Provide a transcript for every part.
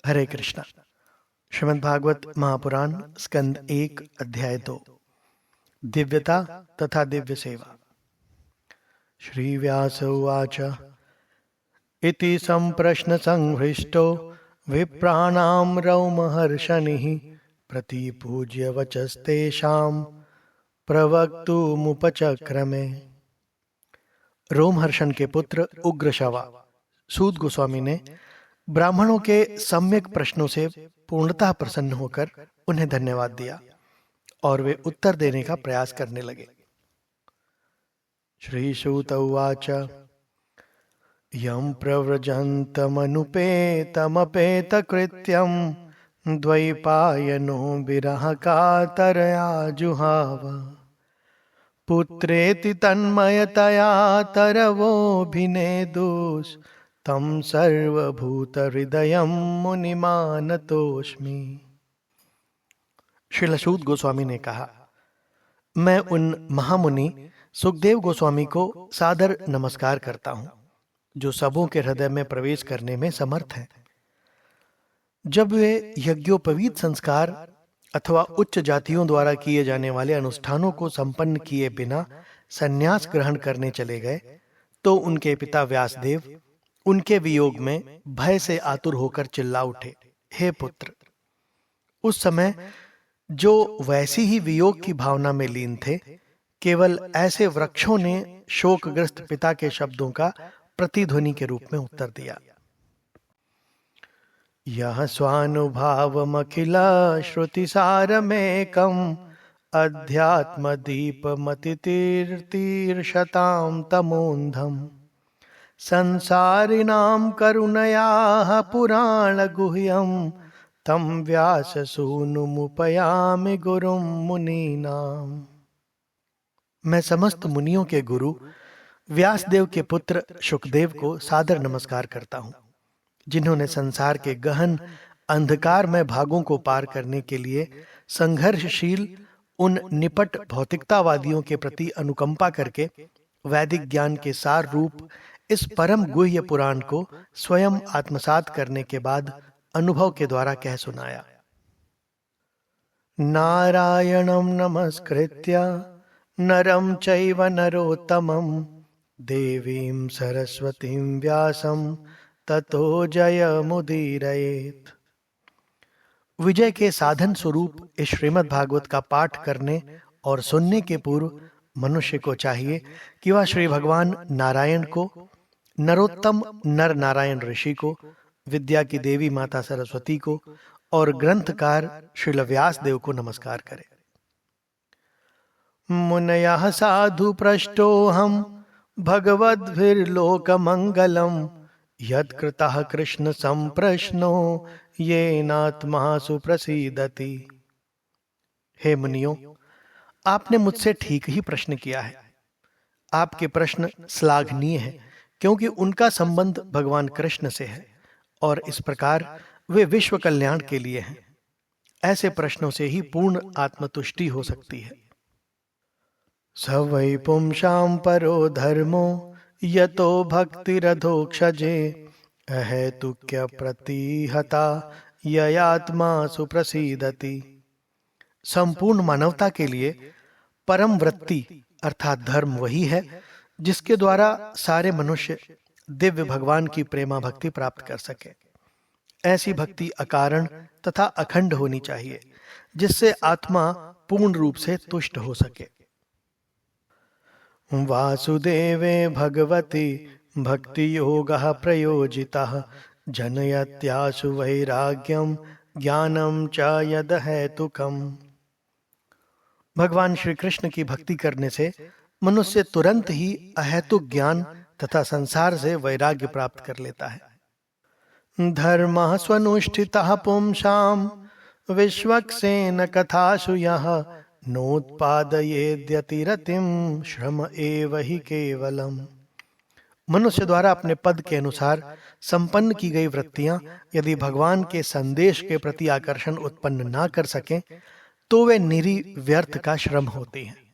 हरे कृष्णा। श्रीमद् भागवत महापुराण स्कंद 1 अध्याय 2 दिव्यता तथा दिव्य सेवा। श्री व्यास उवाच इति संप्रश्न संहृष्टो विप्राणां रौमहर्षणिः प्रतिपूज्य वचस्तेषां प्रवक्तुमुपचक्रमे। रोमहर्षण के पुत्र उग्रश्रवा सूत गोस्वामी ने ब्राह्मणों के सम्यक प्रश्नों से पूर्णतः प्रसन्न होकर उन्हें धन्यवाद दिया और वे उत्तर देने का प्रयास करने लगे। श्री सूत उवाच यं प्रव्रजन्तमनुपेतमपेत कृत्यं द्वैपायनो विरह कातरया जुहाव पुत्रेति तन्मयतया तरवोऽभिनेदुस् तं सर्वभूत हृदयं मुनिमानतोऽस्मि। श्रील सूत गोस्वामी ने कहा, मैं उन महामुनि सुखदेव गोस्वामी को सादर नमस्कार करता हूं जो सबों के हृदय में प्रवेश करने में समर्थ हैं। जब वे यज्ञोपवीत संस्कार अथवा उच्च जातियों द्वारा किए जाने वाले अनुष्ठानों को संपन्न किए बिना संन्यास ग्रहण करने चले गए तो उनके पिता व्यासदेव उनके वियोग में भय से आतुर होकर चिल्ला उठे, हे पुत्र। उस समय जो वैसी ही वियोग की भावना में लीन थे, केवल ऐसे वृक्षों ने शोकग्रस्त पिता के शब्दों का प्रतिध्वनि के रूप में उत्तर दिया। यह स्वानुभावमखिला श्रुतिसारमेकम् अध्यात्म दीपमतितीर्तीर्षतां तमोन्धम् संसारिणां करुणयाः पुराणगुह्यं तं व्याससूनुमुपयामि गुरुं मुनीनाम्। मैं समस्त मुनियों के गुरु व्यासदेव के पुत्र शुकदेव को सादर नमस्कार करता हूँ, जिन्होंने संसार के गहन अंधकार में भागों को पार करने के लिए संघर्षशील उन निपट भौतिकतावादियों के प्रति अनुकंपा करके वैदिक ज्ञान के सार रूप इस परम गुह्य पुराण को स्वयं आत्मसात करने के बाद अनुभव के द्वारा कह सुनाया। नारायणं नमस्कृत्य नरं चैव नरोत्तमं देवीं सरस्वतीं व्यासं ततो जयमुदीरयेत्। विजय के साधन स्वरूप इस श्रीमद् भागवत का पाठ करने और सुनने के पूर्व मनुष्य को चाहिए कि वह श्री भगवान नारायण को, नरोत्तम नर नारायण ऋषि को, विद्या की देवी माता सरस्वती को और ग्रंथकार श्रील व्यास देव को नमस्कार करे। मुनयः साधु पृष्टोऽहं भगवद्भिर्लोकमङ्गलम् यत्कृतः कृष्ण संप्रश्नो येनात्मा सुप्रसीदति। हे मुनियों, आपने मुझसे ठीक ही प्रश्न किया है। आपके प्रश्न श्लाघनीय है क्योंकि उनका संबंध भगवान कृष्ण से है और इस प्रकार वे विश्व कल्याण के लिए हैं। ऐसे प्रश्नों से ही पूर्ण आत्मतुष्टि हो सकती है। स वै पुंसां परो धर्मो यतो भक्तिरधोक्षजे अहेतुक्य प्रतिहता ययात्मा सुप्रसीदति। संपूर्ण मानवता के लिए परम वृत्ति अर्थात धर्म वही है जिसके द्वारा सारे मनुष्य दिव्य भगवान की प्रेमा भक्ति प्राप्त कर सके। ऐसी भक्ति अकारण तथा अखंड होनी चाहिए जिससे आत्मा पूर्ण रूप से तुष्ट हो सके। वासुदेवे भगवती भक्ति योगः प्रयोजितः जनयत्यासु वैराग्यम ज्ञानम च यद हेतुकम्। भगवान श्री कृष्ण की भक्ति करने से मनुष्य तुरंत ही अहेतुक ज्ञान तथा संसार से वैराग्य प्राप्त कर लेता है। धर्मः स्वनुष्ठितः पुंसां विश्वक्सेन कथासु यः नोत्पादयेद्यतिरतिं श्रम एव हि केवलम्। मनुष्य द्वारा अपने पद के अनुसार संपन्न की गई वृत्तियां यदि भगवान के संदेश के प्रति आकर्षण उत्पन्न ना कर सकें तो वे निरी व्यर्थ का श्रम होती हैं।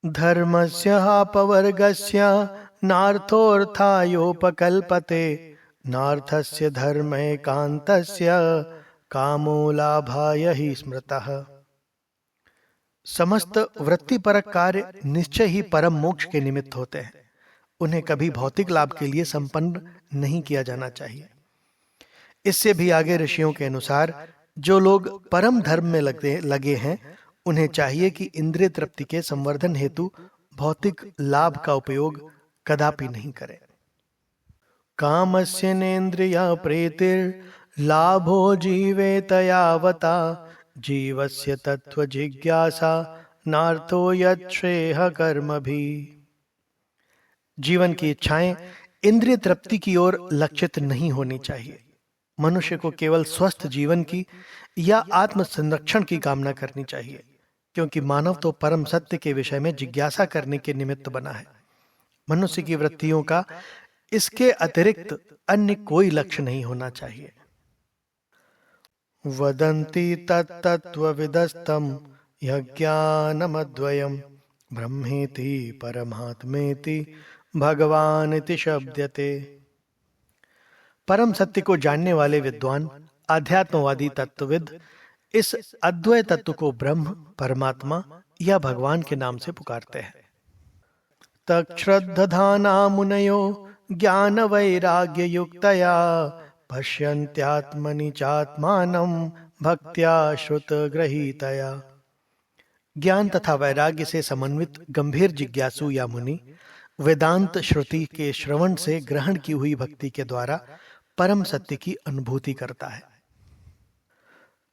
धर्मस्य अपवर्गस्य नार्थोऽर्थायोपकल्पते नार्थस्य धर्मे कांतस्य कामो लाभाय ही स्मृतः। समस्त वृत्तिपरक कार्य निश्चय ही परम मोक्ष के निमित्त होते हैं, उन्हें कभी भौतिक लाभ के लिए संपन्न नहीं किया जाना चाहिए। इससे भी आगे ऋषियों के अनुसार जो लोग परम धर्म में लगे हैं, उन्हें चाहिए कि इंद्रिय तृप्ति के संवर्धन हेतु भौतिक लाभ का उपयोग कदापि नहीं करें। कामस्य नेन्द्रिया प्रीतिर लाभो जीवेत यावता जीवस्य तत्व जिज्ञासा नार्थो यच्छ्रेयः कर्म भी। जीवन की इच्छाएं इंद्रिय तृप्ति की ओर लक्षित नहीं होनी चाहिए। मनुष्य को केवल स्वस्थ जीवन की या आत्म संरक्षण की कामना करनी चाहिए, क्योंकि मानव तो परम सत्य के विषय में जिज्ञासा करने के निमित्त बना है। मनुष्य की वृत्तियों का इसके अतिरिक्त अन्य कोई लक्ष्य नहीं होना चाहिए। वदन्ति तत्तत्त्वविदस्तं यज्ञानमद्वयं ब्रह्मेति परमात्मेति भगवानिति शब्दते। परम सत्य को जानने वाले विद्वान आध्यात्मवादी तत्वविद इस अद्वय तत्व को ब्रह्म, परमात्मा या भगवान के नाम से पुकारते हैं। तच्छ्रद्धधाना मुनयो ज्ञान वैराग्य युक्तया पश्यन्त्यात्मनि चात्मानं भक्त्या श्रुत ग्रहीतया। ज्ञान तथा वैराग्य से समन्वित गंभीर जिज्ञासु या मुनि वेदांत श्रुति के श्रवण से ग्रहण की हुई भक्ति के द्वारा परम सत्य की अनुभूति करता है।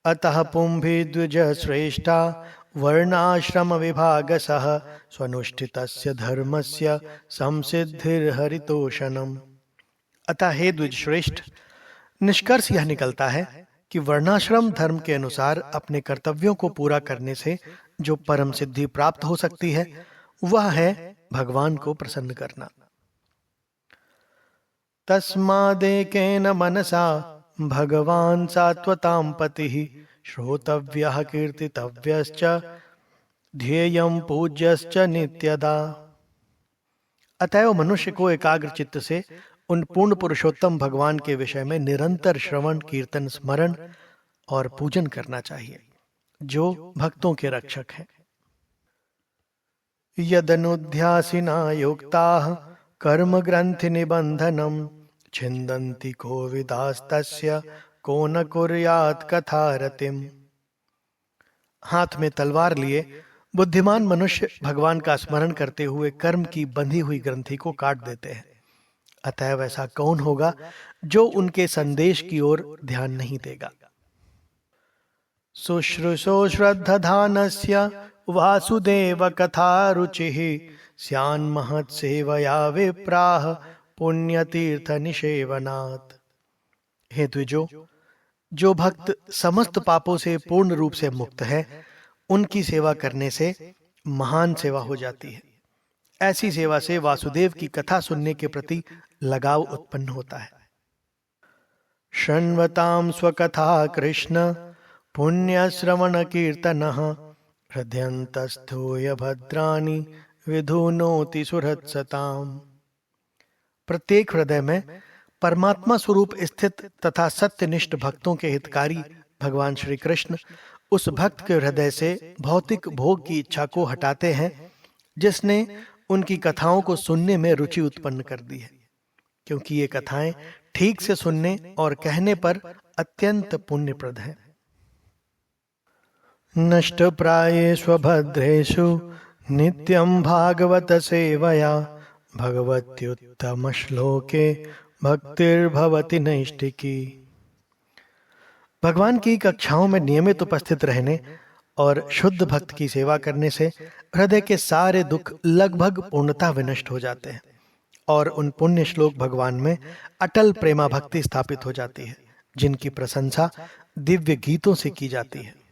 अतः पुंभि द्विज श्रेष्ठा वर्णाश्रम विभागसः स्वनुष्ठितस्य धर्मस्य संसिद्धिर्हरितोषणम्। अतः हे द्विज श्रेष्ठ, निष्कर्ष यह निकलता है कि वर्णाश्रम धर्म के अनुसार अपने कर्तव्यों को पूरा करने से जो परम सिद्धि प्राप्त हो सकती है, वह है भगवान को प्रसन्न करना। तस्मादेकेन मनसा भगवान सात्वतां पतिः श्रोतव्यः कीर्तितव्यश्च ध्येयं पूज्यश्च नित्यदा। अतएव मनुष्य को एकाग्र चित्त से उन पूर्ण पुरुषोत्तम भगवान के विषय में निरंतर श्रवण, कीर्तन, स्मरण और पूजन करना चाहिए, जो भक्तों के रक्षक हैं। यदनुध्यासिना युक्ताः कर्म ग्रंथि निबंधनम् छिन्दन्ति कोविदास्तस्य को न कुर्यात् कथारतिम्। हाथ में तलवार लिए बुद्धिमान मनुष्य भगवान का स्मरण करते हुए कर्म की बंधी हुई ग्रंथि को काट देते हैं। अतएव ऐसा कौन होगा जो उनके संदेश की ओर ध्यान नहीं देगा। शुश्रूषो श्रद्धधानस्य वासुदेव कथा रुचिः स्यान्महत्सेवया विप्राः पुण्यतीर्थ निषेवनात्। हे द्विजो, जो भक्त समस्त पापों से पूर्ण रूप से मुक्त है, उनकी सेवा करने से महान सेवा हो जाती है। ऐसी सेवा से वासुदेव की कथा सुनने के प्रति लगाव उत्पन्न होता है। शृण्वतां स्वकथा कृष्ण पुण्य श्रवण कीर्तनः हृदयन्तस्थूय भद्राणि विधुनोति सुहृत्सताम्। प्रत्येक हृदय में परमात्मा स्वरूप स्थित तथा सत्यनिष्ठ भक्तों के हितकारी भगवान श्री कृष्ण उस भक्त के हृदय से भौतिक भोग की इच्छा को हटाते हैं, जिसने उनकी कथाओं को सुनने में रुचि उत्पन्न कर दी है, क्योंकि ये कथाएं ठीक से सुनने और कहने पर अत्यंत पुण्यप्रद हैं। नष्ट प्रायेषु भद्रेषु नित्यं भागवत सेवया भगवत्युत्तम श्लोके भक्तिर्भवति नैष्ठिकी। भगवान की कक्षाओं में नियमित उपस्थित रहने और शुद्ध भक्त की सेवा करने से हृदय के सारे दुख लगभग पूर्णतः विनष्ट हो जाते हैं और उन पुण्य श्लोक भगवान में अटल प्रेमा भक्ति स्थापित हो जाती है, जिनकी प्रशंसा दिव्य गीतों से की जाती है।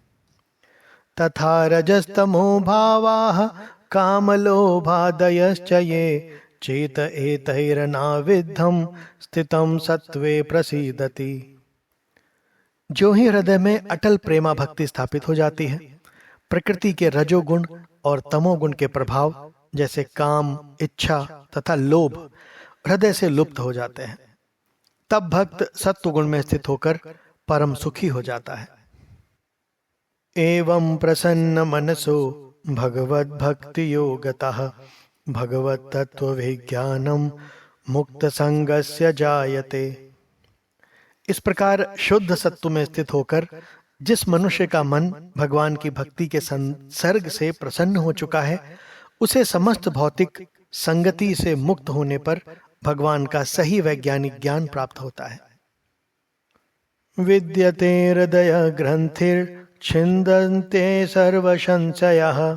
तथा रजस्तमो भावाः कामलोभादयश्च ये चेत एतैरनाविद्धं स्थितं सत्त्वे प्रसीदति। जो ही हृदय में अटल प्रेमा भक्ति स्थापित हो जाती है, प्रकृति के रजोगुण और तमोगुण के प्रभाव जैसे काम, इच्छा तथा लोभ हृदय से लुप्त हो जाते हैं। तब भक्त सत्व गुण में स्थित होकर परम सुखी हो जाता है। एवं प्रसन्न मनसो भगवत भक्ति योगतः भगवत तत्व विज्ञानम मुक्त संगस्य जायते। इस प्रकार शुद्ध सत्व में स्थित होकर जिस मनुष्य का मन भगवान की भक्ति के संसर्ग से प्रसन्न हो चुका है, उसे समस्त भौतिक संगति से मुक्त होने पर भगवान का सही वैज्ञानिक ज्ञान प्राप्त होता है। विद्यते हृदय ग्रंथिर छिन्दन्ते सर्व संशयः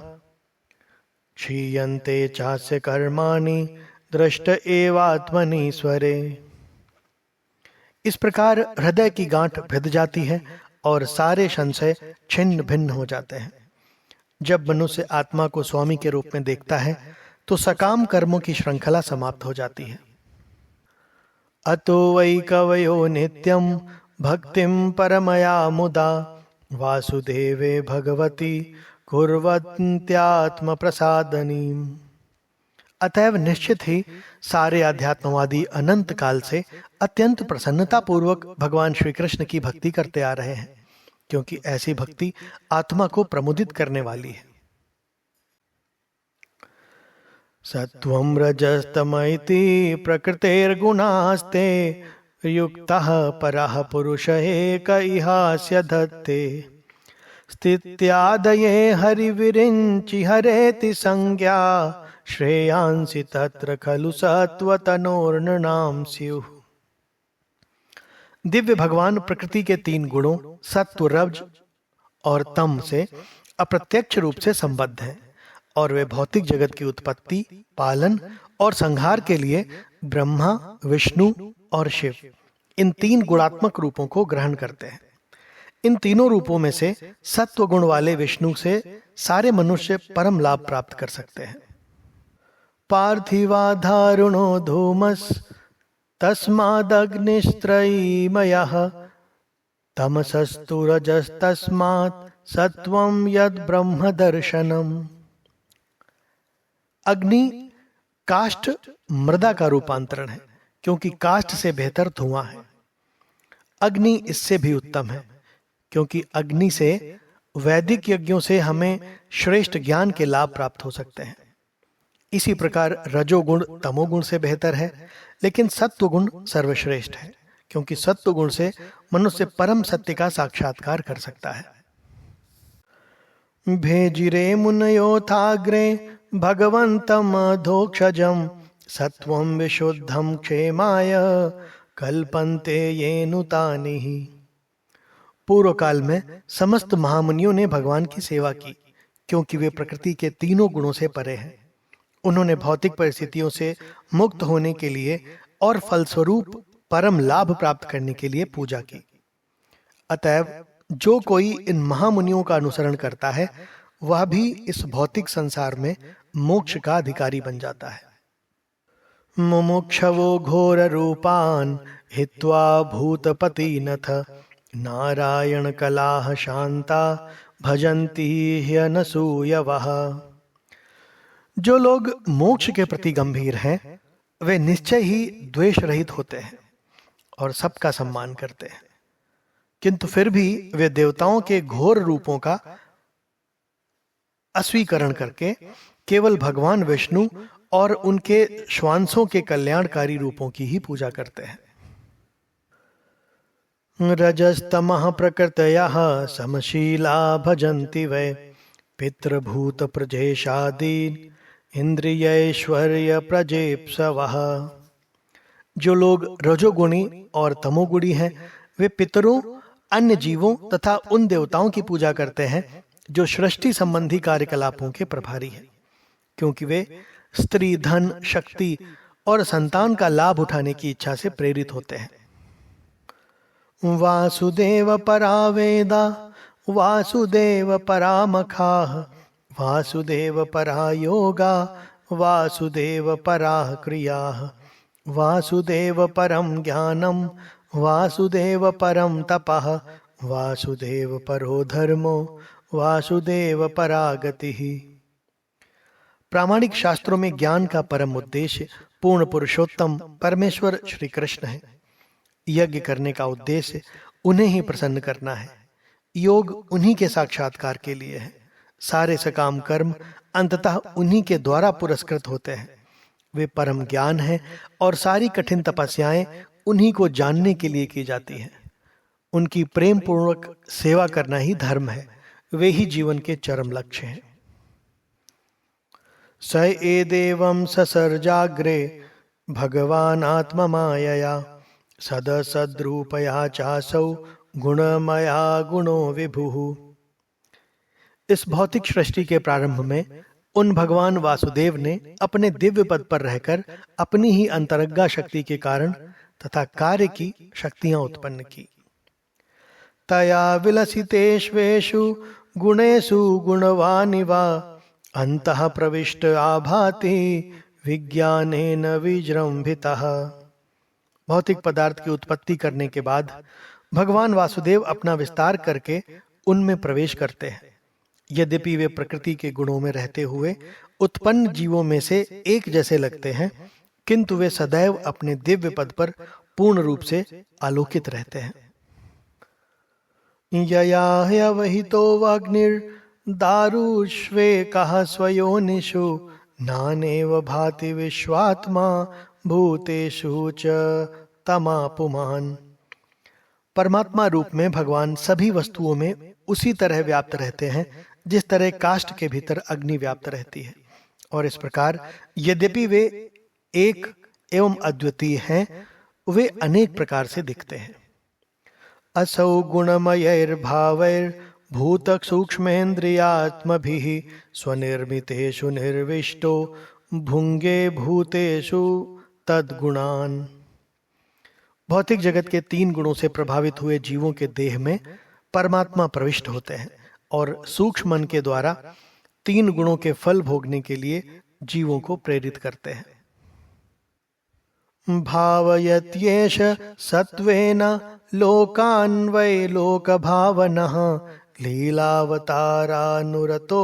क्षीयन्ते चास्य कर्माणि दृष्ट एवात्मनीश्वरे। इस प्रकार हृदय की गांठ भिद जाती है और सारे संशय छिन्न भिन्न हो जाते हैं। जब मनुष्य आत्मा को स्वामी के रूप में देखता है तो सकाम कर्मों की श्रृंखला समाप्त हो जाती है। अतो वै कवयो नित्यं भक्तिं परमया मुदा वासुदेवे भगवती कुर्वन्त्यात्म प्रसादनीम्। अतएव निश्चित ही सारे अध्यात्मवादी अनंत काल से अत्यंत प्रसन्नता पूर्वक भगवान श्री कृष्ण की भक्ति करते आ रहे हैं, क्योंकि ऐसी भक्ति आत्मा को प्रमुदित करने वाली है। सत्वं रजस्तमैति प्रकृतेर्गुणास्ते युक्तः परः पुरुष एक इहास्य धत्ते स्थित्यादये हरिविरिञ्चि हरेति संज्ञा श्रेयांसि तत्र खलु सत्वतनोर्नृणां स्युः। दिव्य भगवान प्रकृति के तीन गुणों सत्व, रज और तम से अप्रत्यक्ष रूप से संबद्ध हैं और वे भौतिक जगत की उत्पत्ति, पालन और संहार के लिए ब्रह्मा, विष्णु और शिव इन तीन गुणात्मक रूपों को ग्रहण करते हैं। इन तीनों रूपों में से सत्व गुण वाले विष्णु से सारे मनुष्य परम लाभ प्राप्त कर सकते हैं। पार्थिवाधारुणो धूमस् तस्मादग्निस्त्रयीमयः तमसस्तु रजस्तस्मात् सत्वं यद् ब्रह्म दर्शनम्। अग्नि काष्ठ मृदा का रूपांतरण है, क्योंकि काष्ठ से बेहतर धुआं है। अग्नि इससे भी उत्तम है, क्योंकि अग्नि से वैदिक यज्ञों से हमें श्रेष्ठ ज्ञान के लाभ प्राप्त हो सकते हैं। इसी प्रकार रजोगुण तमोगुण से बेहतर है, लेकिन सत्वगुण सर्वश्रेष्ठ है, क्योंकि सत्वगुण से मनुष्य परम सत्य का साक्षात्कार कर सकता है। भेजिरे मुनयोथाग्रे भगवन्तं अधोक्षजं सत्वं विशुद्धं क्षेमाय कल्पन्ते येनुतानि। पूर्व काल में समस्त महामुनियों ने भगवान की सेवा की, क्योंकि वे प्रकृति के तीनों गुणों से परे हैं। उन्होंने भौतिक परिस्थितियों से मुक्त होने के लिए और फलस्वरूप परम लाभ प्राप्त करने के लिए पूजा की। अतएव जो कोई इन महामुनियों का अनुसरण करता है, वह भी इस भौतिक संसार में मोक्ष का अधिकारी बन जाता है। मुमुक्षवो घोर रूपान हित्वा भूतपतिनथ नारायण कलाह शांता भजन्ति ह्यनसूयवः। जो लोग मोक्ष के प्रति गंभीर हैं, वे निश्चय ही द्वेष रहित होते हैं और सबका सम्मान करते हैं, किंतु फिर भी वे देवताओं के घोर रूपों का अस्वीकरण करके केवल भगवान विष्णु और उनके श्वांसों के कल्याणकारी रूपों की ही पूजा करते हैं। रजस्तमः प्रकृतयः समशीला भजन्ति वै पितृभूत प्रजेशादीन् इंद्रियैश्वर्य प्रजेप्सवः। जो लोग रजोगुणी और तमोगुणी हैं, वे पितरों, अन्य जीवों तथा उन देवताओं की पूजा करते हैं जो सृष्टि संबंधी कार्यकलापों के प्रभारी हैं, क्योंकि वे स्त्री, धन, शक्ति और संतान का लाभ उठाने की इच्छा से प्रेरित होते हैं। वासुदेव परा वेदा वासुदेव परा मखाः वासुदेव परा योगा वासुदेव परा क्रियाः वासुदेव परम ज्ञानम वासुदेव परम तपः वासुदेव परो धर्मो वासुदेव परा गतिः। प्रामाणिक शास्त्रों में ज्ञान का परम उद्देश्य पूर्ण पुरुषोत्तम परमेश्वर श्री कृष्ण है। यज्ञ करने का उद्देश्य उन्हें ही प्रसन्न करना है। योग उन्हीं के साक्षात्कार के लिए है। सारे सकाम कर्म अंततः उन्हीं के द्वारा पुरस्कृत होते हैं। वे परम ज्ञान है और सारी कठिन तपस्याएं उन्हीं को जानने के लिए की जाती हैं। उनकी प्रेम पूर्वक सेवा करना ही धर्म है। वे ही जीवन के चरम लक्ष्य हैं। स एदेवं ससर्जाग्रे भगवान आत्ममायया सदसद्रूपया चासौ गुणमया गुणो विभुः। इस भौतिक सृष्टि के प्रारंभ में उन भगवान वासुदेव ने अपने दिव्य पद पर रहकर अपनी ही अंतरंगा शक्ति के कारण तथा कार्य की शक्तियां उत्पन्न की। तया विलसितेष्वेषु गुणेषु गुणवानिव अंतः प्रविष्ट आभाति विज्ञानेन विजृंभितः। भौतिक पदार्थ की उत्पत्ति करने के बाद भगवान वासुदेव अपना विस्तार करके उनमें प्रवेश करते हैं। यद्यपि वे प्रकृति के गुणों में रहते हुए उत्पन्न जीवों में से एक जैसे लगते हैं, किंतु वे सदैव अपने दिव्य पद पर पूर्ण रूप से आलोकित रहते हैं। यया ह्यवहितो अग्निर्दारुष्वेकः स्वयोनिषु नानेव भाति विश्वात्मा भूतेषु च तमापुमान्। परमात्मा रूप में भगवान सभी वस्तुओं में उसी तरह व्याप्त रहते हैं जिस तरह काष्ठ के भीतर अग्नि व्याप्त रहती है। और इस प्रकार यद्यपि वे एक एवं अद्वितीय हैं, वे अनेक प्रकार से दिखते हैं। असौ गुणमयैर्भावैर्भूत सूक्ष्मेन्द्रियात्मभिः स्वनिर्मितेषु निर्विष्टो भुंगे भूतेषु तद्गुणान्। भौतिक जगत के 3 गुणों से प्रभावित हुए जीवों के देह में परमात्मा प्रविष्ट होते हैं और सूक्ष्म मन के द्वारा 3 गुणों के फल भोगने के लिए जीवों को प्रेरित करते हैं। भावयत्येष सत्वेन लोकान् वै लोकभावनः लीलावतारानुरतो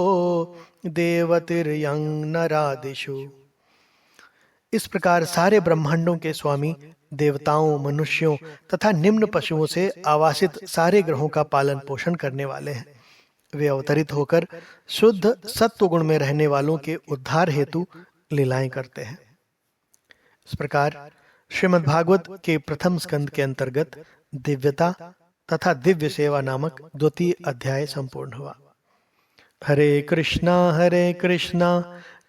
देवतिर्यं नरादिषु। इस प्रकार सारे ब्रह्मांडों के स्वामी देवताओं, मनुष्यों तथा निम्न पशुओं से आवासित सारे ग्रहों का पालन पोषण करने वाले हैं। वे अवतरित होकर शुद्ध सत्व गुण में रहने वालों के उद्धार हेतु लीलाएं करते हैं। इस प्रकार श्रीमद् भागवत के प्रथम स्कंद के अंतर्गत दिव्यता तथा दिव्य सेवा नामक 2वां अध्याय संपूर्ण हुआ। हरे कृष्णा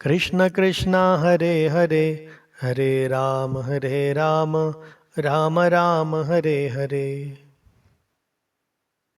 कृष्ण कृष्ण हरे हरे, हरे राम राम राम हरे हरे।